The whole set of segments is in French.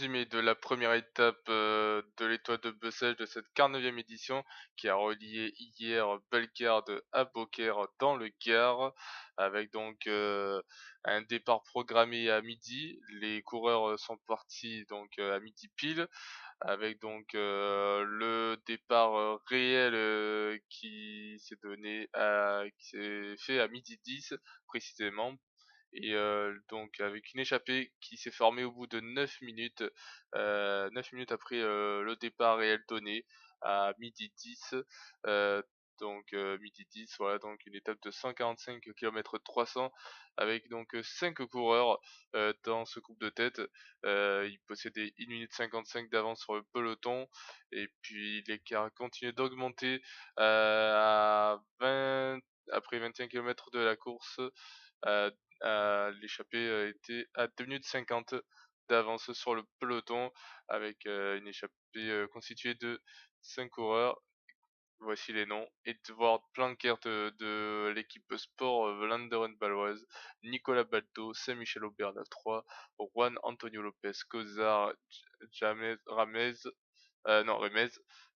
résumé de la première étape de l'étoile de Bessèges de cette 49e édition qui a relié hier Bellegarde à Beaucaire dans le Gard avec un départ programmé à midi. Les coureurs sont partis à midi pile avec le départ réel qui s'est fait à midi 10 précisément et avec une échappée qui s'est formée au bout de 9 minutes, 9 minutes après, le départ réel donné à 12h10, heu, 12h10, voilà, donc une étape de 145 km 300 avec 5 coureurs, dans ce groupe de tête. Ils possédaient 1 minute 55 d'avance sur le peloton et puis l'écart a continué d'augmenter, à 20 après 25 km de la course, heu l'échappée, était à 2 minutes 50 d'avance sur le peloton avec, une échappée, constituée de 5 coureurs. Voici les noms: Edward Plankert, de l'équipe Sport Vlaanderen Baloise, Nicolas Baldo, Saint-Michel-Aubert 9-3, Juan Antonio Lopez Cozar, Jamez Ramez, non Remez,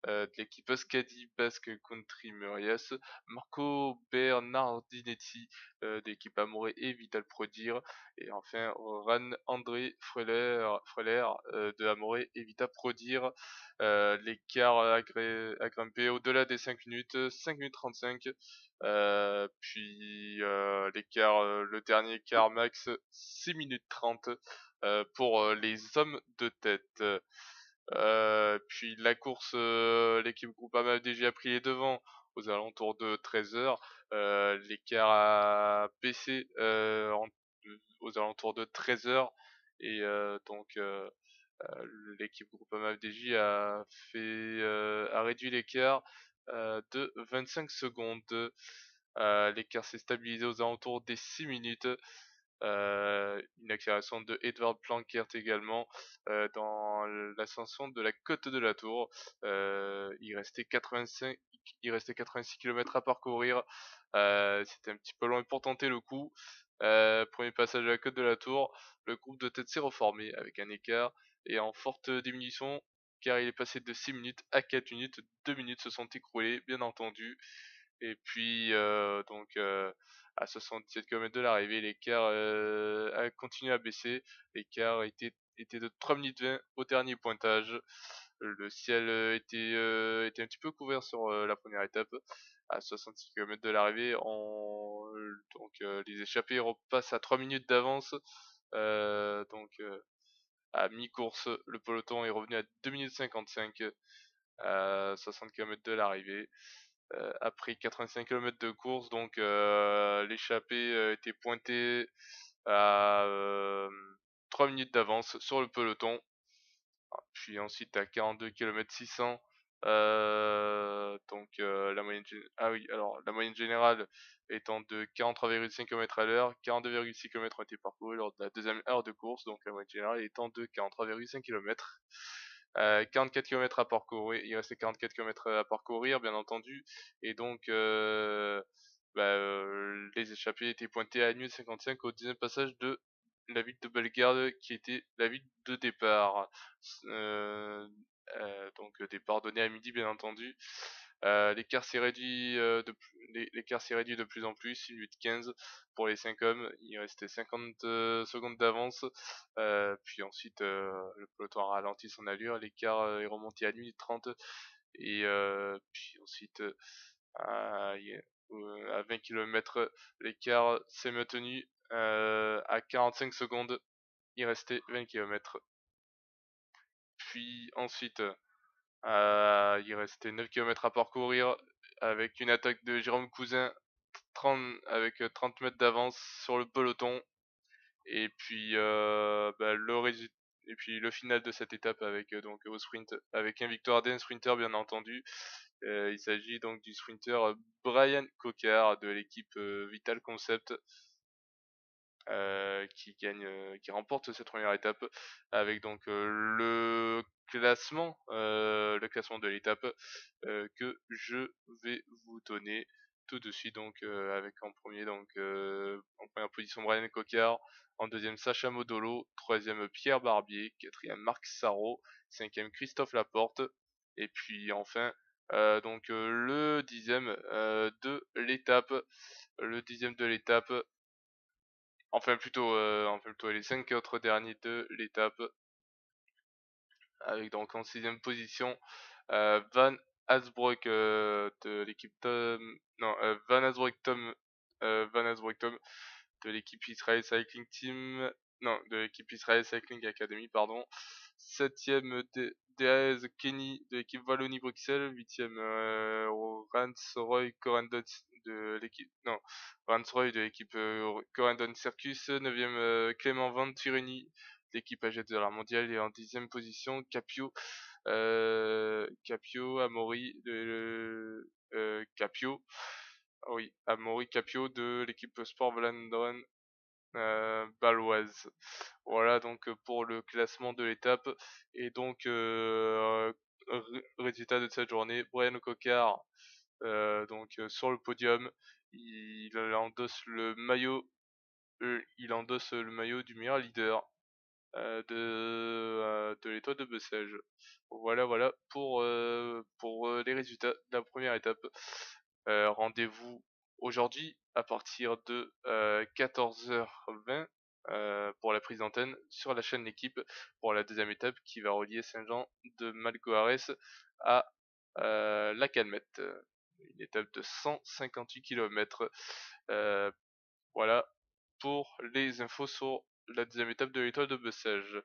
de l'équipe Euskadi Basque Country Murias, Marco Bernardinetti, de l'équipe Amore et Vital Prodir, et enfin Ran André Freuler, de Amore et Vital Prodir. L'écart a grimpé au-delà des 5 minutes, 5 minutes 35. Le dernier quart max, 6 minutes 30 pour les hommes de tête. Puis la course, l'équipe Groupama FDJ a pris les devants aux alentours de 13h. L'écart a baissé aux alentours de 13h et l'équipe Groupama FDJ a réduit l'écart de 25 secondes. L'écart s'est stabilisé aux alentours des 6 minutes. Une accélération de Edward Plankert également dans l'ascension de la côte de la Tour. Il restait 86 km à parcourir. C'était un petit peu loin pour tenter le coup. Premier passage de la côte de la Tour, le groupe de tête s'est reformé avec un écart et en forte diminution car il est passé de 6 minutes à 4 minutes. 2 minutes se sont écroulées, bien entendu. Et puis, à 77 km de l'arrivée, l'écart a continué à baisser. L'écart était de 3 minutes 20 au dernier pointage. Le ciel était un petit peu couvert sur la première étape. À 66 km de l'arrivée, les échappés repassent à 3 minutes d'avance. À mi-course, le peloton est revenu à 2 minutes 55 à 60 km de l'arrivée. Après 85 km de course, l'échappée était pointée à 3 minutes d'avance sur le peloton. Puis ensuite à 42 km 600, la moyenne générale étant de 43,5 km à l'heure, 42,6 km ont été parcourus lors de la deuxième heure de course, donc la moyenne générale étant de 43,5 km. 44 km à parcourir, il restait 44 km à parcourir bien entendu, et les échappées étaient pointées à 1 minute 55 au deuxième passage de la ville de Bellegarde qui était la ville de départ. Heu Départ donné à midi bien entendu. L'écart s'est réduit de plus en plus, 1 minute 15 pour les 5 hommes. Il restait 50 secondes d'avance. Puis ensuite, le peloton a ralenti son allure. L'écart est remonté à 1 minute 30 et puis ensuite, à y à 20 km, l'écart s'est maintenu à 45 secondes. Il restait 20 km. Puis ensuite, il restait 9 km à parcourir avec une attaque de Jérôme Cousin 30 avec 30 mètres d'avance sur le peloton. Et puis, le final de cette étape avec, au sprint avec un victoire d'un sprinter bien entendu. Il s'agit donc du sprinter, Brian Cocard de l'équipe, Vital Concept. Qui remporte cette première étape avec le classement de l'étape que je vais vous donner. tout de suite donc avec en premier donc en première position Brian Cocard, en deuxième Sacha Modolo, troisième Pierre Barbier, quatrième Marc Sarrault, cinquième Christophe Laporte, et puis enfin le dixième de l'étape, le dixième de l'étape, enfin plutôt les 5 autres derniers de l'étape, avec donc en sixième position Van Hasbroek de l'équipe Tom, non Van Hasbroek Tom, Van Hasbroek Tom de l'équipe Israel Cycling Team, non de l'équipe Israel Cycling Academy pardon. Septième Deaz Kenny de l'équipe Wallonie-Bruxelles, huitième Rans Roy Corendon de l'équipe, non Rans Roy de l'équipe Corendon Circus, neuvième Clément Venturini de l'équipe AG de la mondiale, et en dixième position Capio Amaury de Capio, oui, Amaury Capio de l'équipe Sport Vlaanderen baloise. Voilà donc pour le classement de l'étape. Et donc résultat de cette journée, Brian Cocard sur le podium, il endosse le maillot, il endosse le maillot du meilleur leader de l'étoile de Bessèges. Voilà pour les résultats de la première étape. Rendez-vous aujourd'hui à partir de 14h20 pour la prise d'antenne sur la chaîne L'équipe pour la deuxième étape qui va relier Saint-Jean de Malgoares à la Calmette. Une étape de 158 km. Voilà pour les infos sur la deuxième étape de l'étoile de Bessèges.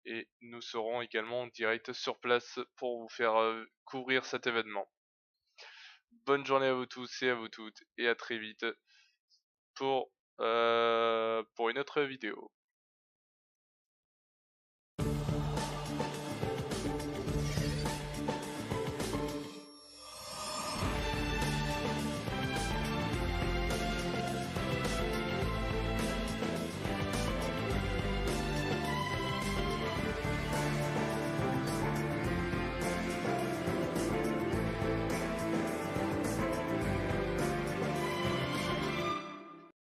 Et nous serons également en direct sur place pour vous faire couvrir cet événement. Bonne journée à vous tous et à vous toutes, et à très vite pour une autre vidéo.